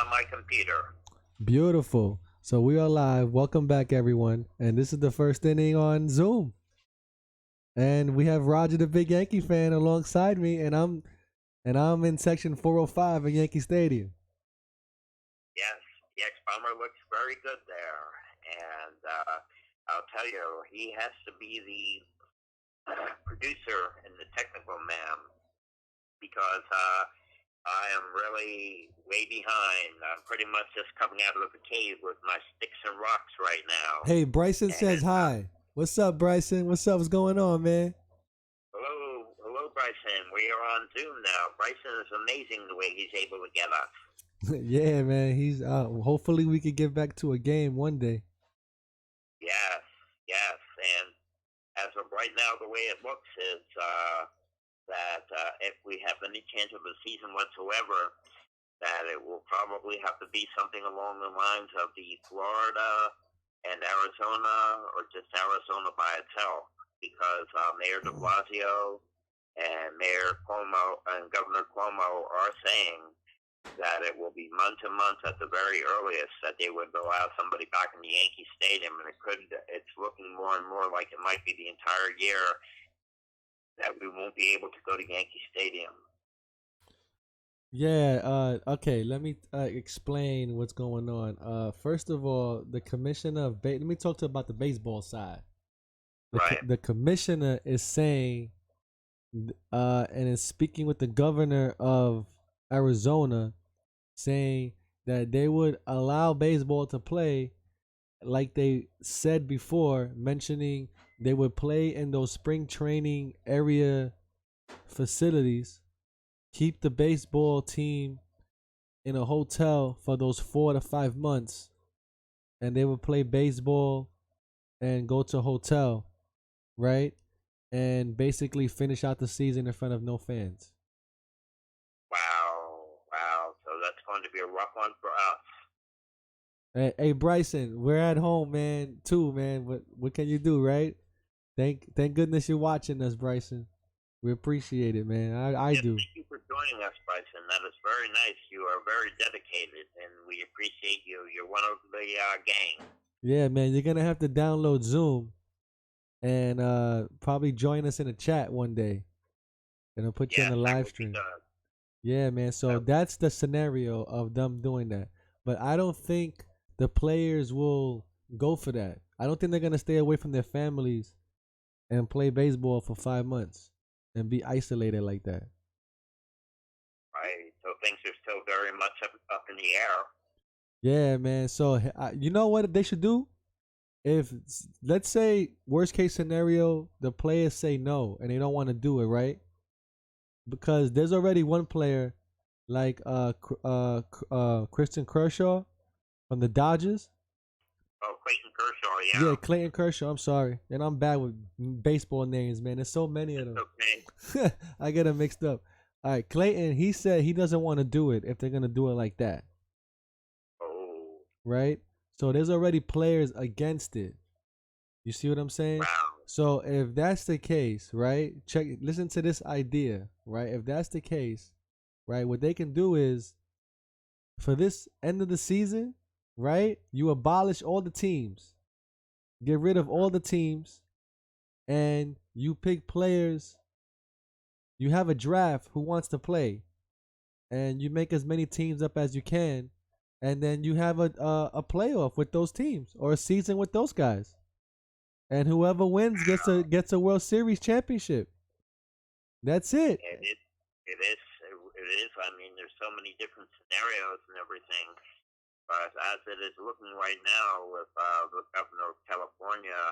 on my computer. Beautiful. So we are live. Welcome back, everyone. And this is the first inning on Zoom. And we have Roger, the big Yankee fan, alongside me, and I'm in section 405 at Yankee Stadium. Yes, the ex-bomber looks very good there. And I'll tell you, he has to be the producer and the technical man because I am really way behind. I'm pretty much just coming out of the cave with my sticks and rocks right now. Hey, Bryson says hi. What's up, Bryson? What's up? What's going on, man? Hello, Bryson. We are on Zoom now. Bryson is amazing the way he's able to get us. Yeah, man. He's hopefully we could get back to a game one day. Yes. And as of right now, the way it looks is that if we have any chance of a season whatsoever, that it will probably have to be something along the lines of the Florida and Arizona, or just Arizona by itself, because Mayor de Blasio and Mayor Cuomo and Governor Cuomo are saying that it will be month to month at the very earliest that they would allow somebody back in the Yankee Stadium, and it's looking more and more like it might be the entire year that we won't be able to go to Yankee Stadium. Yeah, okay, let me explain what's going on. First of all, the commissioner of let me talk about the baseball side. Right. The commissioner is saying, and is speaking with the governor of Arizona, saying that they would allow baseball to play like they said before, mentioning they would play in those spring training area facilities, keep the baseball team in a hotel for those 4 to 5 months, and they would play baseball and go to a hotel, right? And basically finish out the season in front of no fans. Wow. So that's going to be a rough one for us. Hey, Bryson, we're at home, man, too, man. What can you do, right? Thank goodness you're watching us, Bryson. We appreciate it, man. I Yes, do. thank you for joining us, Bryson. That is very nice. You are very dedicated, and we appreciate you. You're one of the gang. Yeah, man, you're gonna have to download Zoom and probably join us in a chat one day. And I'll put you in the live stream. Yeah, man. So that's the scenario of them doing that. But I don't think the players will go for that. I don't think they're gonna stay away from their families and play baseball for 5 months and be isolated like that. Right. So things are still very much up in the air. Yeah, man. So you know what they should do? If, let's say, worst case scenario, the players say no and they don't want to do it, right? Because there's already one player like Kristen Kershaw from the Dodgers. Oh, Clayton Kershaw, yeah. Yeah, Clayton Kershaw. I'm sorry, and I'm bad with baseball names, man. There's so many of them. Okay. I get them mixed up. All right, Clayton. He said he doesn't want to do it if they're gonna do it like that. Oh. Right. So there's already players against it. You see what I'm saying? Wow. So if that's the case, right? Listen to this idea, right? If that's the case, right, what they can do is, for this end of the season, right, you abolish all the teams. Get rid of all the teams, and you pick players. You have a draft who wants to play, and you make as many teams up as you can, and then you have a playoff with those teams or a season with those guys, and whoever wins gets a World Series championship. That's it. It is. I mean, there's so many different scenarios and everything. But as it is looking right now with the governor of California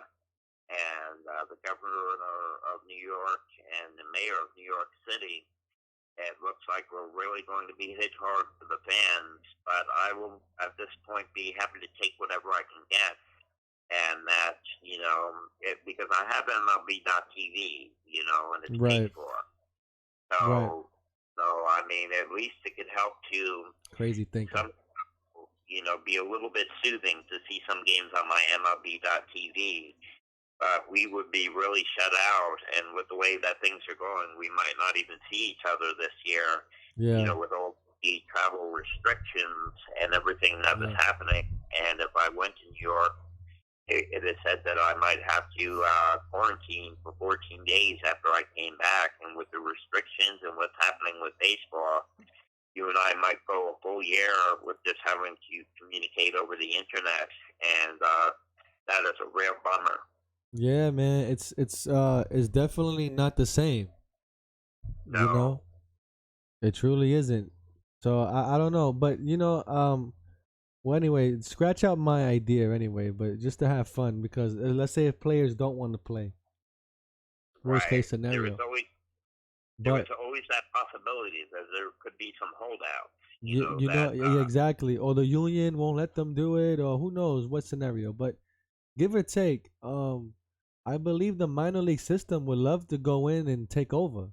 and the governor of New York and the mayor of New York City, it looks like we're really going to be hit hard for the fans. But I will, at this point, be happy to take whatever I can get. And that, because I have MLB.TV, and it's paid for. So, I mean, at least it could help to crazy thinking. Be a little bit soothing to see some games on my MLB.TV. But we would be really shut out, and with the way that things are going, we might not even see each other this year. Yeah. With all the travel restrictions and everything that was happening. And if I went to New York, it is said that I might have to quarantine for 14 days after I came back. And with the restrictions and what's happening with baseball, you and I might go a full year with just having to communicate over the internet, and that is a real bummer. Yeah, man, it's definitely not the same. No. You know, it truly isn't. So I don't know, but well, anyway, scratch out my idea anyway, but just to have fun because let's say if players don't want to play, worst case There was scenario. always But that possibility that there could be some holdouts. yeah, exactly. Or the union won't let them do it, or who knows what scenario. But give or take, I believe the minor league system would love to go in and take over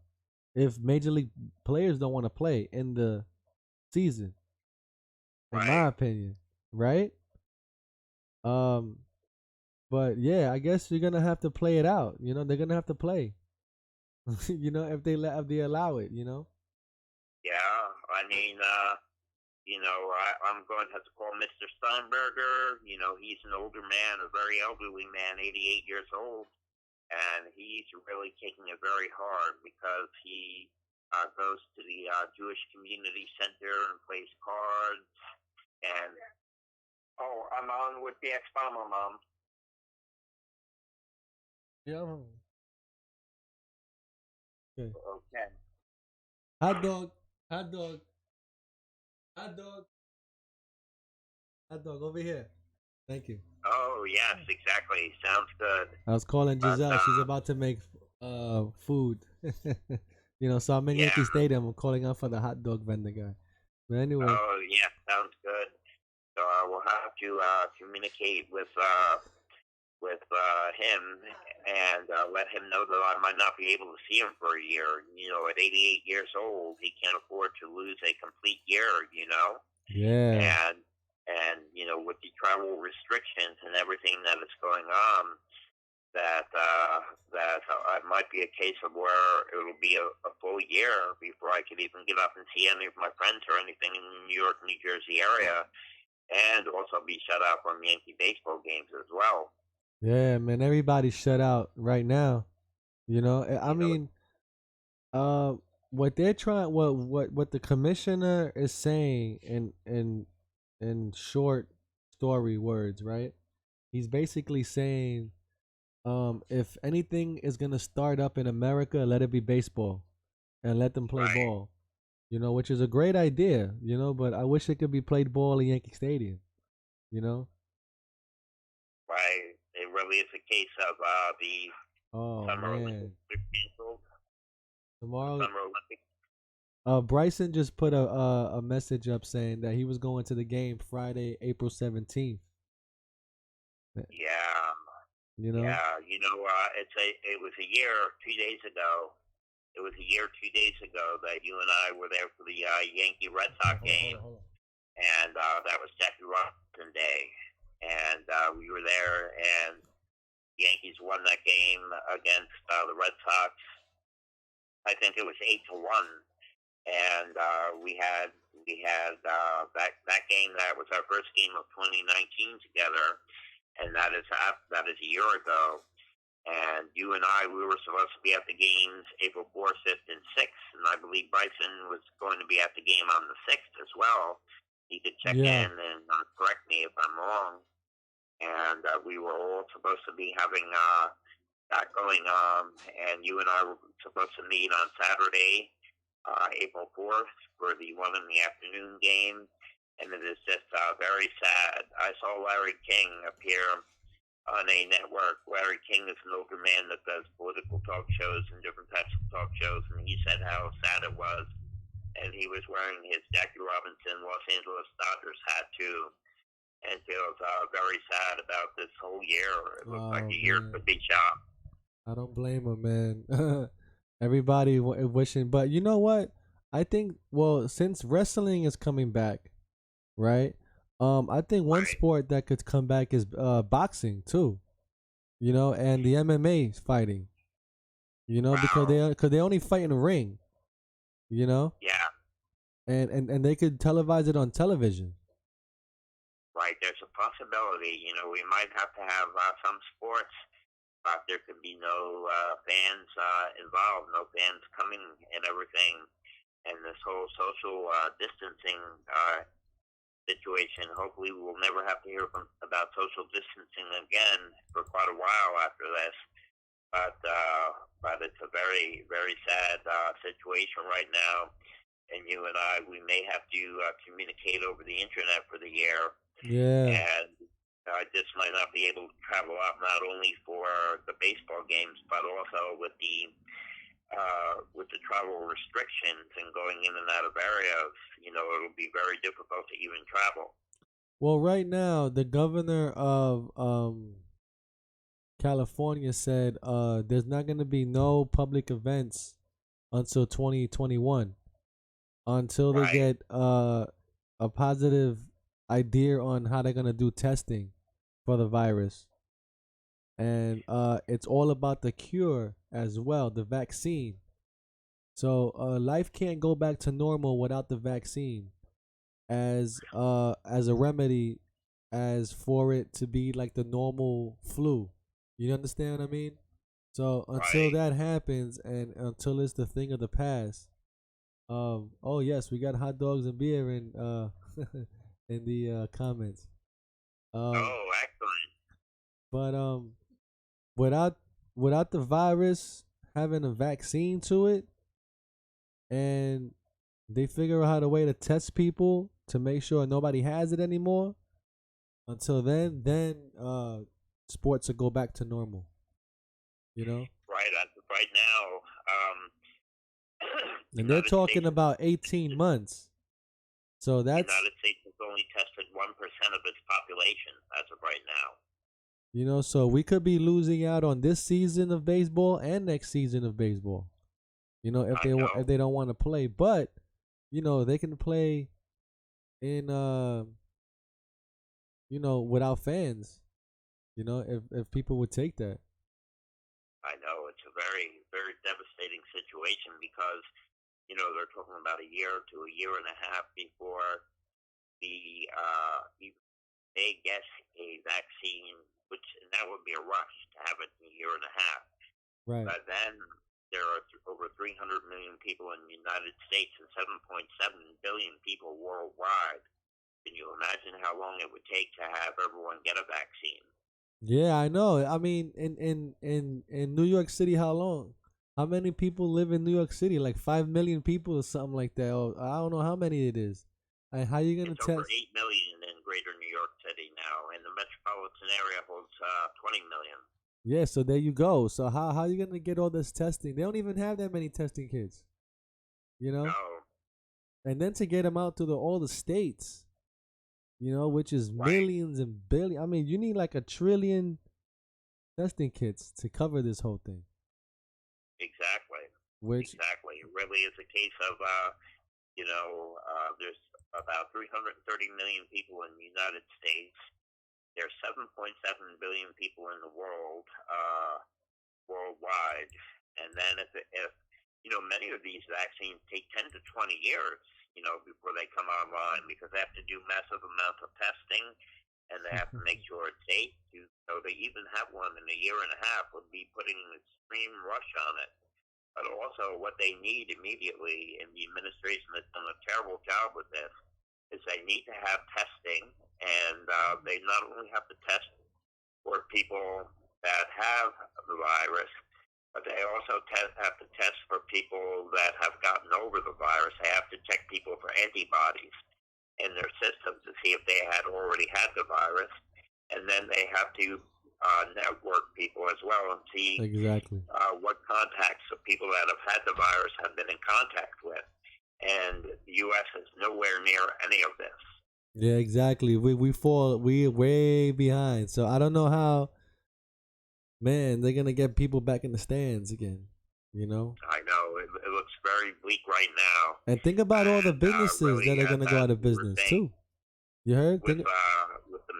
if major league players don't want to play in the season. In my opinion, right? Um, but yeah, I guess you're gonna have to play it out. They're gonna have to play. If they allow it. Yeah, I mean, I'm going to have to call Mr. Steinberger. He's an older man, a very elderly man, 88 years old, and he's really taking it very hard because he goes to the Jewish Community Center and plays cards. And I'm on with the ex-bomber, Mom. Yeah. Okay. Hot dog. Hot dog. Hot dog. Hot dog over here. Thank you. Oh yes, exactly. Sounds good. I was calling Giselle. She's about to make food. So I'm in Yankee Stadium. I'm calling out for the hot dog vendor guy. But anyway. Oh yeah, sounds good. So I will have to communicate with him and let him know that I might not be able to see him for a year. At 88 years old, he can't afford to lose a complete year. Yeah. And with the travel restrictions and everything that is going on, that it might be a case of where it'll be a full year before I could even get up and see any of my friends or anything in the New York, New Jersey area, and also be shut out from Yankee baseball games as well. Yeah, man, everybody's shut out right now. I mean, what they're trying, what the commissioner is saying in short story words, right? He's basically saying, if anything is gonna start up in America, let it be baseball, and let them play ball. Which is a great idea. But I wish it could be played ball in Yankee Stadium. Right. It really is a case of the Summer Olympics canceled. Tomorrow. Summer Olympics. Bryson just put a message up saying that he was going to the game Friday, April 17th. Yeah. Yeah. It was a year 2 days ago. It was a year 2 days ago that you and I were there for the Yankee Red Sox game, and that was Jackie Robinson Day, and we were there, and the Yankees won that game against the Red Sox. I think it was 8-1, and we had that game. That was our first game of 2019 together, and that is a year ago. And you and I, we were supposed to be at the games April 4th, 5th, and 6th, and I believe Bryson was going to be at the game on the 6th as well. He could check in and correct me if I'm wrong. And we were all supposed to be having that going on, and you and I were supposed to meet on Saturday, April 4th, for the 1 in the afternoon game, and it is just very sad. I saw Larry King appear on a network. Larry King is an older man that does political talk shows and different types of talk shows, and he said how sad it was. And he was wearing his Jackie Robinson Los Angeles Dodgers hat too, and feels very sad about this whole year. It looks like a year could be chopped. I don't blame him, man. Everybody wishing, but you know what? I think since wrestling is coming back, right? I think one sport that could come back is boxing too. And the MMA fighting. Because they only fight in the ring. Yeah. and they could televise it on television. Right, there's a possibility. We might have to have some sports, but there could be no fans involved, no fans coming and everything. And this whole social distancing situation, hopefully we will never have to hear about social distancing again for quite a while after this. But it's a very, very sad situation right now. And you and I, we may have to communicate over the internet for the year. Yeah. And I just might not be able to travel out, not only for the baseball games, but also with the travel restrictions and going in and out of areas. It'll be very difficult to even travel. Well, right now the governor of California said there's not going to be no public events until 2021 until they Right, get a positive idea on how they're going to do testing for the virus. And it's all about the cure as well, the vaccine. So life can't go back to normal without the vaccine as a remedy as for it to be like the normal flu. You understand what I mean? So until right. that happens and until it's the thing of the past, oh yes, we got hot dogs and beer in in the comments. Um Oh, excellent. but without without the virus having a vaccine to it, and they figure out a way to test people to make sure nobody has it anymore. Until then sports will go back to normal. You know, Right, right now, and they're United talking States, about 18 months. So that's United States has only tested 1% of its population as of right now. so we could be losing out on this season of baseball and next season of baseball. If I if know. they don't want to play, but they can play in without fans. If people would take that. I know it's a very, very devastating situation because they're talking about a year to a year and a half before they get a vaccine, which and that would be a rush to have it in a year and a half. Right. But then there are over 300 million people in the United States and 7.7 billion people worldwide. Can you imagine how long it would take to have everyone get a vaccine? Yeah, I know. I mean, in New York City, how long? How many people live in New York City? Like 5 million people or something like that. Or I don't know how many it is. And how you gonna It's over test? 8 million in greater New York City now, and the metropolitan area holds 20 million. Yeah, so there you go. So how you gonna get all this testing? They don't even have that many testing kits, you know. No, And then to get them out to all the states, which is right, millions and billions. I mean, you need like a trillion testing kits to cover this whole thing. exactly. Which Exactly. It really is a case of, there's about 330 million people in the United States. There's 7.7 billion people in the world, worldwide. And then if many of these vaccines take 10 to 20 years, before they come online because they have to do massive amounts of testing and they have to make sure it's safe. So they even have one in a year and a half would be putting an extreme rush on it. But also what they need immediately, and the administration has done a terrible job with this, is they need to have testing, and they not only have to test for people that have the virus, but they also have to test for people that have gotten over the virus. They have to check people for antibodies in their system to see if they had already had the virus, and then they have to network people as well and see exactly. what contacts of people that have had the virus have been in contact with. And the U.S. is nowhere near any of this. Yeah, exactly. We're way behind. So I don't know how, man, they're gonna get people back in the stands again. You know. I know it looks very bleak right now, And think about all the and businesses really, that are as gonna go out of we were business saying, too. You heard? with the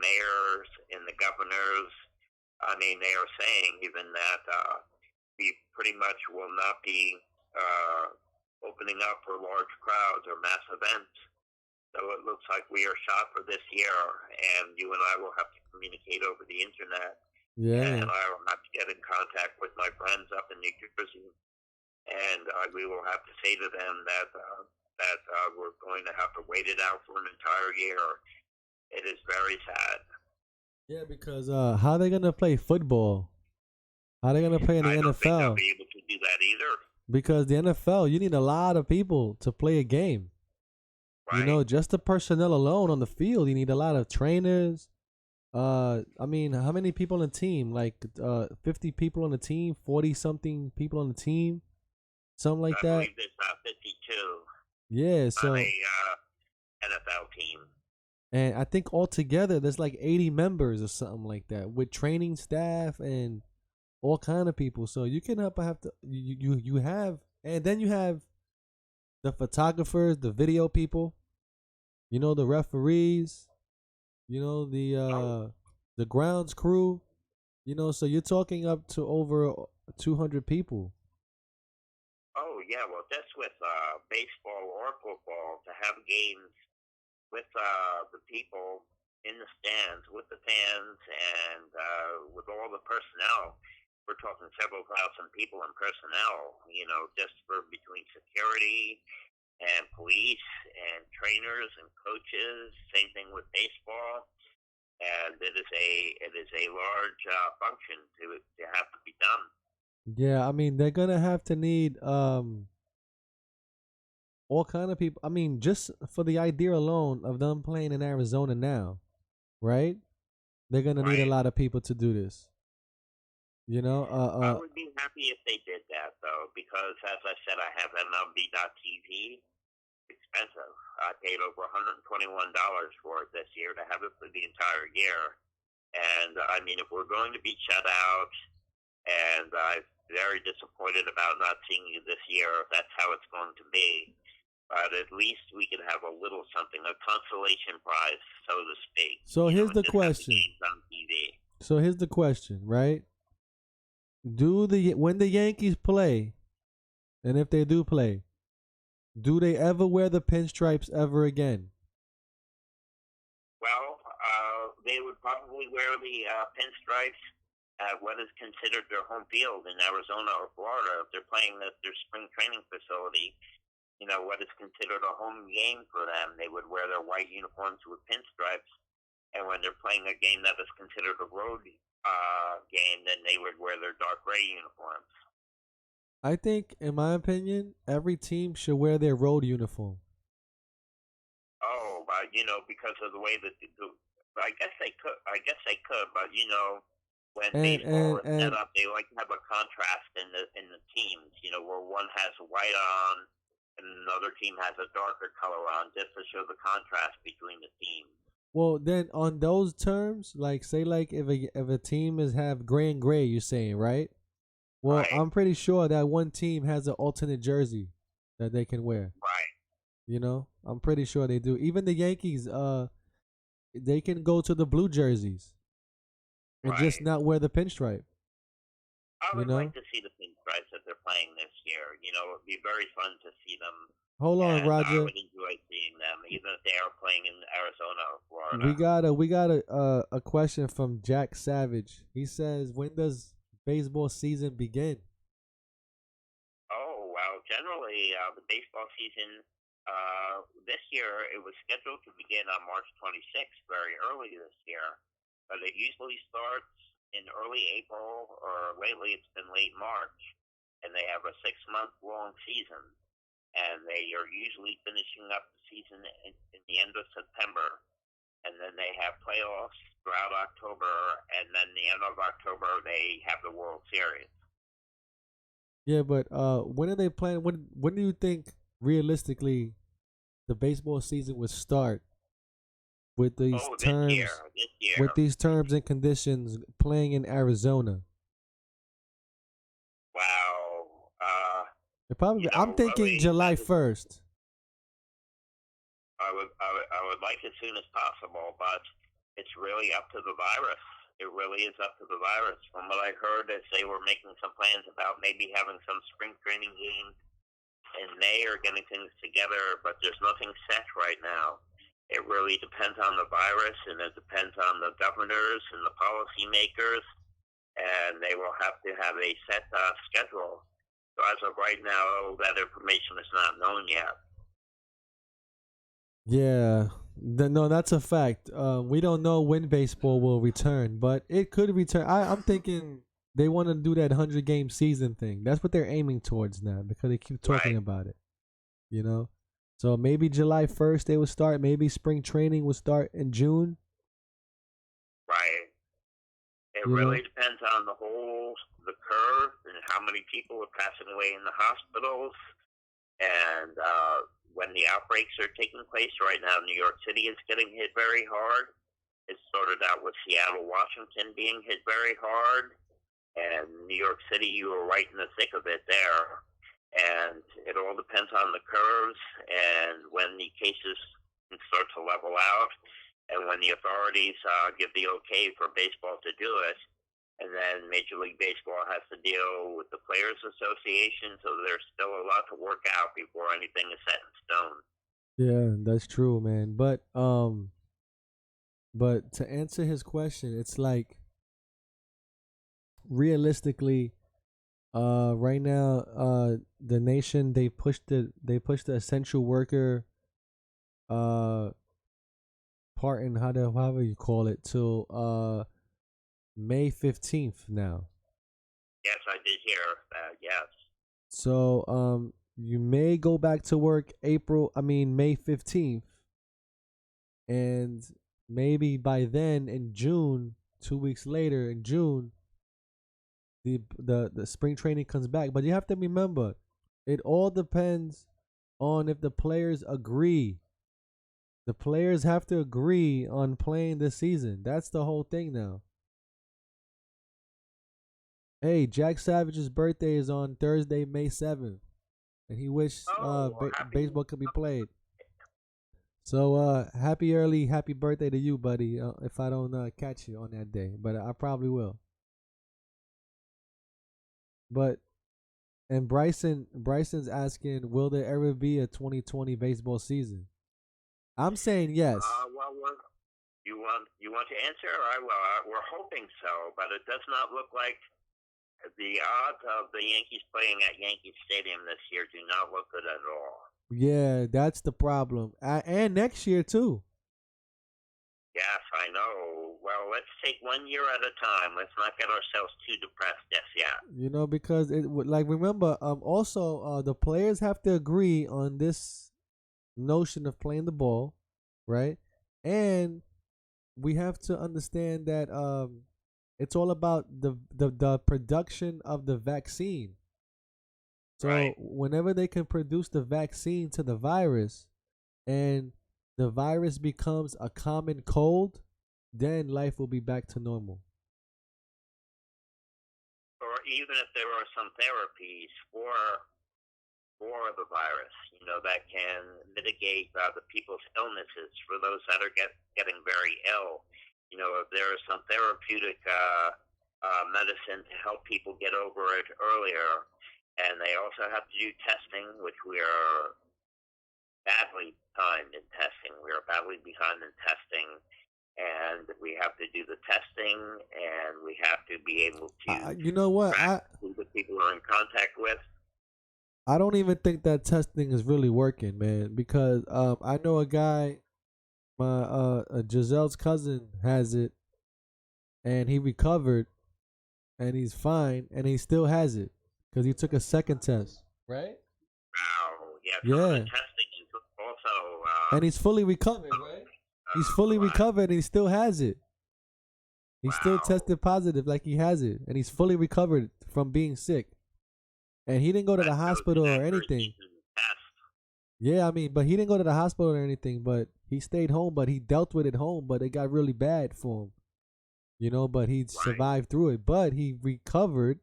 mayors and the governors, I mean, they are saying even that we pretty much will not be uh, opening up for large crowds or mass events. So it looks like we are shot for this year, and you and I will have to communicate over the internet, Yeah. and I will have to get in contact with my friends up in New Jersey, and we will have to say to them that we're going to have to wait it out for an entire year. It is very sad. Yeah, because how are they gonna play football? How are they gonna play in the I don't think they'll NFL? be able to do that either, Because the NFL, you need a lot of people to play a game. You right? know, just the personnel alone on the field, you need a lot of trainers. I mean, how many people on the team? Like 50 people on the team, 40 something people on the team, something like I that. believe there's 52 Yeah, on a so NFL team. and I think altogether there's like 80 members or something like that with training staff and all kind of people. So you can have to you have, and then you have the photographers, the video people, you know, the referees, you know, Oh, the grounds crew, you know, so you're talking up to over 200 people. oh yeah. Well, that's with baseball or football to have games with the people in the stands, with the fans, and with all the personnel. We're talking several thousand people in personnel, you know, just for between security and police and trainers and coaches. Same thing with baseball, and it is a large function to have to be done. Yeah, I mean they're gonna have to need all kind of people. I mean, just for the idea alone of them playing in Arizona now, right? They're gonna need a Right. lot of people to do this. You know, I would be happy if they did that though, because as I said, I have MLB.TV. Expensive. I paid over $121 for it this year to have it for the entire year. And I mean, if we're going to be shut out, and I'm very disappointed about not seeing you this year, if that's how it's going to be. But at least we can have a little something, a consolation prize, so to speak. so You know, here's and the just have the question. games on TV. So here's the question, right? Do the when the Yankees play, and if they do play, do they ever wear the pinstripes ever again? Well, they would probably wear the pinstripes at what is considered their home field in Arizona or Florida. If they're playing at their spring training facility, you know, what is considered a home game for them, they would wear their white uniforms with pinstripes. And when they're playing a game that is considered a road game, then they would wear their dark gray uniforms. I think, in my opinion, every team should wear their road uniform. Oh, you know, because of the way that I guess they could. I guess they could, but you know, when And baseball and is set and up, they like to have a contrast in the teams. You know, where one has white on and another team has a darker color on, just to show the contrast between the teams. well, then on those terms, like say like if a team is have gray and gray, you're saying, right? Well, Right, I'm pretty sure that one team has an alternate jersey that they can wear. right, You know, I'm pretty sure they do. Even the Yankees, they can go to the blue jerseys and just right. not wear the pinstripe. I You would like know. to see the pinstripes that they're playing this year. You know, it'd be very fun to see them, Hold on, and I Roger. would enjoy seeing them, even if they are playing in Arizona or We Florida. got a question from Jack Savage. He says, "When does baseball season begin?" Oh, well, generally, the baseball season this year, it was scheduled to begin on March 26th, very early this year. But it usually starts in early April, or lately it's been late March. And they have a 6 month long season. And they are usually finishing up the season in the end of September. And then they have playoffs throughout October. And then the end of October, they have the World Series. Yeah, but when are they playing? When do you think realistically the baseball season would start with these Oh, this year, terms, this year. with these terms and conditions playing in Arizona? Wow. It probably. You I'm know, thinking really, July that is, 1st. I would like as soon as possible, but it's really up to the virus. It really is up to the virus. From what I heard, is they were making some plans about maybe having some spring training games in May are getting things together, but there's nothing set right now. It really depends on the virus, and it depends on the governors and the policymakers, and they will have to have a set schedule. So as of right now, that information is not known yet. Yeah, no, that's a fact. We don't know when baseball will return, but it could return. I'm thinking they want to do that 100-game season thing. That's what they're aiming towards now because they keep talking Right. about it. You know, so maybe July 1st they will start. Maybe spring training will start in June. Right. It You know, really depends on the curve and how many people are passing away in the hospitals, and when the outbreaks are taking place right now. New York City is getting hit very hard. It started out with Seattle, Washington being hit very hard, and New York City, you were right in the thick of it there. And it all depends on the curves and when the cases can start to level out, and when the authorities give the okay for baseball to do it. And then Major League Baseball has to deal with the Players Association, so there's still a lot to work out before anything is set in stone. yeah, that's true, man. But to answer his question, it's like realistically, right now, the nation they pushed the essential worker uh part in however you call it till May 15th now. Yes, I did hear that. Yes. So you may go back to work May 15th, and maybe by then in June, 2 weeks later in June, the spring training comes back. But you have to remember, it all depends on if the players agree. The players have to agree on playing this season. That's the whole thing now. Hey, Jack Savage's birthday is on Thursday, May 7th, and he wished Oh, happy. baseball could be played. So happy birthday to you, buddy. If I don't catch you on that day, but I probably will. But and Bryson's asking, will there ever be a 2020 baseball season? I'm saying yes. Well, you want to answer? I will. We're hoping so, but it does not look like the odds of the Yankees playing at Yankee Stadium this year do not look good at all. Yeah, that's the problem. And next year too. Yes, I know. Well, let's take 1 year at a time. Let's not get ourselves too depressed just yet. Because like remember also the players have to agree on this notion of playing the ball, right? And we have to understand that it's all about the production of the vaccine. So Right. whenever they can produce the vaccine to the virus and the virus becomes a common cold, then life will be back to normal. Or even if there are some therapies for the virus, that can mitigate the people's illnesses for those that are getting very ill. If there is some therapeutic medicine to help people get over it earlier, and they also have to do testing, which we are badly behind in testing. We are badly behind in testing, and we have to do the testing, and we have to be able to You know what? track who the people are in contact with. I don't even think that testing is really working, man, because I know a guy, my Giselle's cousin has it, and he recovered, and he's fine, and he still has it because he took a second test, right? Wow, yeah, some of the Yeah, testing is also and he's fully recovered, right? He's fully wow, recovered, and he still has it. He still wow. tested positive, like he has it, and he's fully recovered from being sick. And he didn't go to That the shows hospital the or accuracy anything. to the test. Yeah, I mean, but he didn't go to the hospital or anything. But he stayed home. But he dealt with it home. But it got really bad for him, But he Right. survived through it. But he recovered,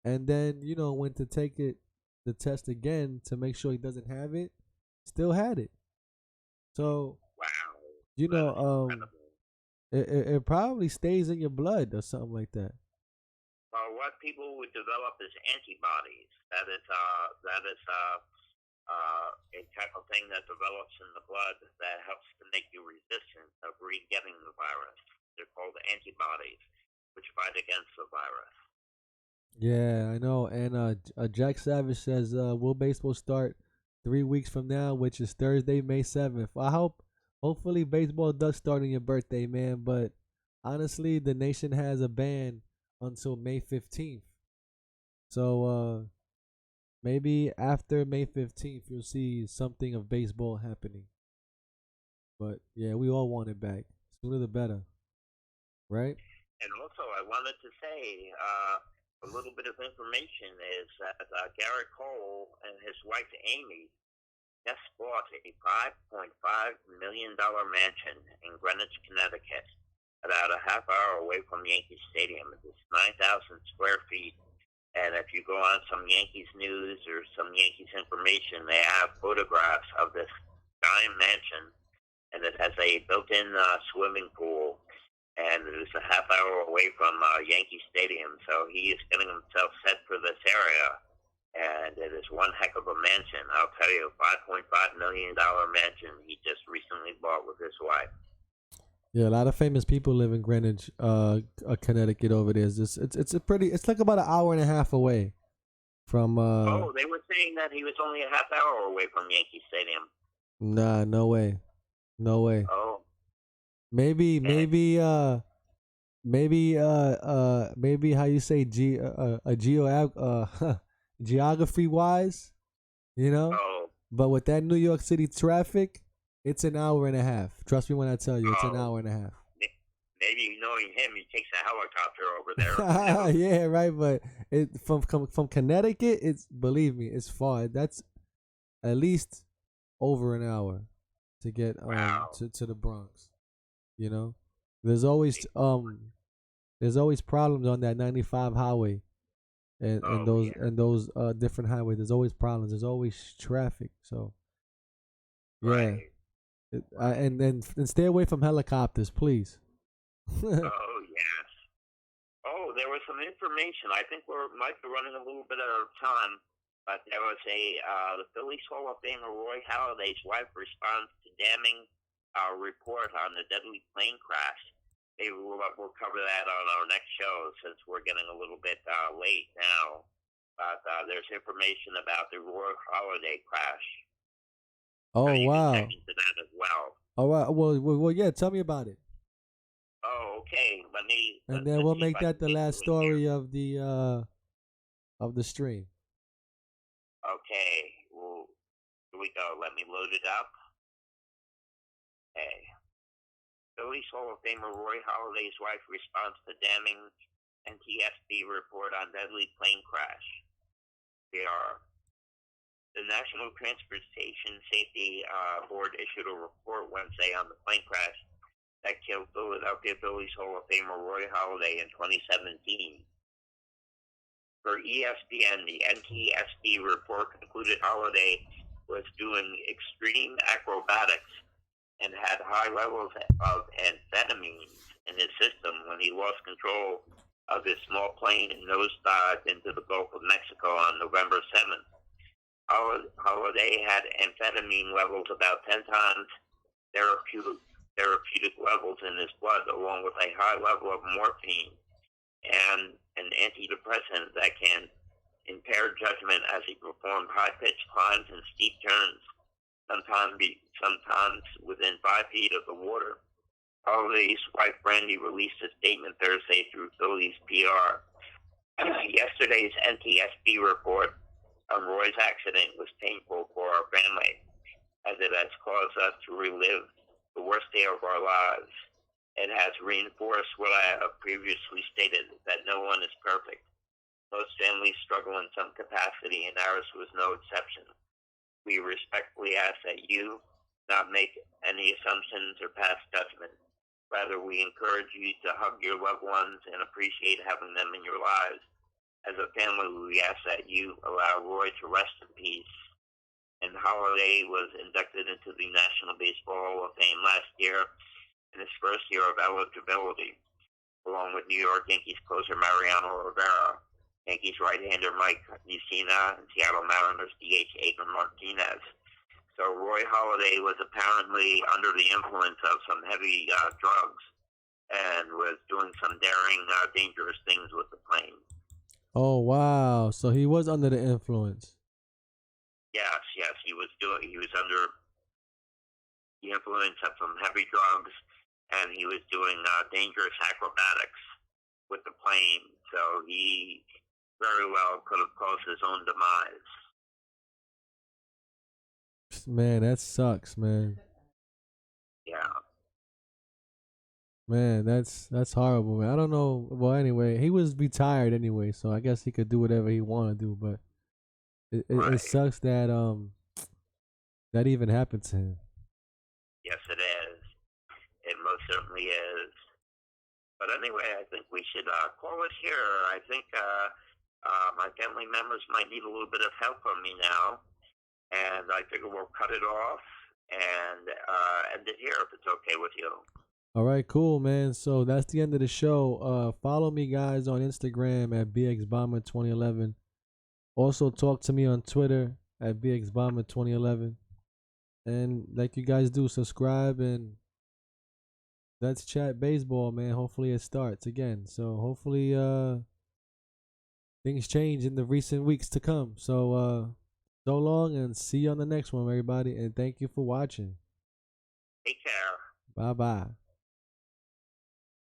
and then went to take the test again to make sure he doesn't have it. Still had it. So Wow. you That know, is incredible. it probably stays in your blood or something like that. Well, what people would develop as antibodies. A type of thing that develops in the blood that helps to make you resistant of re-getting the virus. They're called antibodies, which fight against the virus. Yeah, I know. And Jack Savage says, "Will baseball start 3 weeks from now, which is Thursday, May 7th?" Hopefully, baseball does start on your birthday, man. But honestly, the nation has a ban until May 15th. So maybe after May 15th, you'll see something of baseball happening. But yeah, we all want it back. Sooner the better, right? And also, I wanted to say a little bit of information is that Garrett Cole and his wife Amy just bought a $5.5 million mansion in Greenwich, Connecticut, about a half hour away from Yankee Stadium. It's 9,000 square feet. And if you go on some Yankees news or some Yankees information, they have photographs of this giant mansion, and it has a built-in swimming pool, and it is a half hour away from Yankee Stadium. So he is getting himself set for this area, and it is one heck of a mansion. I'll tell you, $5.5 million mansion he just recently bought with his wife. Yeah, a lot of famous people live in Greenwich, Connecticut. Over there, it's like about an hour and a half away from. Oh, they were saying that he was only a half hour away from Yankee Stadium. Nah, no way, no way. Oh, maybe how you say geography wise, you know. Oh. But with that New York City traffic, it's an hour and a half. Trust me when I tell you, it's an hour and a half. Maybe knowing him, he takes a helicopter over there. Yeah, right. But from Connecticut, believe me, it's far. That's at least over an hour to get to the Bronx. You know, there's always problems on that 95 highway, and those different highways. There's always problems. There's always traffic. So yeah. Right. And stay away from helicopters, please. Oh yes. Oh, there was some information. I think we might be running a little bit out of time, but there was the Phillies Hall of Famer Roy Halladay's wife responds to damning report on the deadly plane crash. Maybe we'll cover that on our next show since we're getting a little bit late now. But there's information about the Roy Halladay crash. Oh, so you wow. can check into that as well. All right. Well, yeah. Tell me about it. Oh, okay. And then we'll make that the last story of the stream. Okay. Well, here we go. Let me load it up. Okay. Phillies Hall of Famer Roy Halladay's wife responds to damning NTSB report on deadly plane crash. The National Transportation Safety Board issued a report Wednesday on the plane crash that killed Philadelphia Phillies Hall of Famer Roy Halladay in 2017. For ESPN, the NTSB report concluded Halladay was doing extreme acrobatics and had high levels of amphetamines in his system when he lost control of his small plane and nosedived into the Gulf of Mexico on November 7th. Halladay had amphetamine levels about 10 times therapeutic levels in his blood, along with a high level of morphine and an antidepressant that can impair judgment as he performed high-pitched climbs and steep turns, sometimes within 5 feet of the water. Halladay's wife, Brandy, released a statement Thursday through Phillies PR. Yesterday's NTSB report on Roy's accident was painful for our family, as it has caused us to relive the worst day of our lives. It has reinforced what I have previously stated, that no one is perfect. Most families struggle in some capacity, and ours was no exception. We respectfully ask that you not make any assumptions or pass judgment. Rather, we encourage you to hug your loved ones and appreciate having them in your lives. As a family, we ask that you allow Roy to rest in peace. And Halladay was inducted into the National Baseball Hall of Fame last year in his first year of eligibility, along with New York Yankees closer Mariano Rivera. Yankees right-hander Mike Mussina, and Seattle Mariners DH Adrian Martinez. So Roy Halladay was apparently under the influence of some heavy drugs and was doing some daring, dangerous things with the plane. Oh wow! So he was under the influence. Yes, yes, he was under the influence of some heavy drugs, and he was doing dangerous acrobatics with the plane. So he very well could have caused his own demise. Man, that sucks, man. Yeah. Man, that's horrible, man. I don't know. Well, anyway, he was retired anyway, so I guess he could do whatever he want to do. But it Right. sucks that that even happened to him. Yes, it is. It most certainly is. But anyway, I think we should call it here. I think my family members might need a little bit of help from me now, and I figure we'll cut it off and end it here if it's okay with you. All right, cool, man. So that's the end of the show. Follow me, guys, on Instagram at bxbomber2011. Also, talk to me on Twitter at bxbomber2011. And like you guys do, subscribe and let's chat baseball, man. Hopefully it starts again. So hopefully things change in the recent weeks to come. So long and see you on the next one, everybody. And thank you for watching. Take care. Bye bye.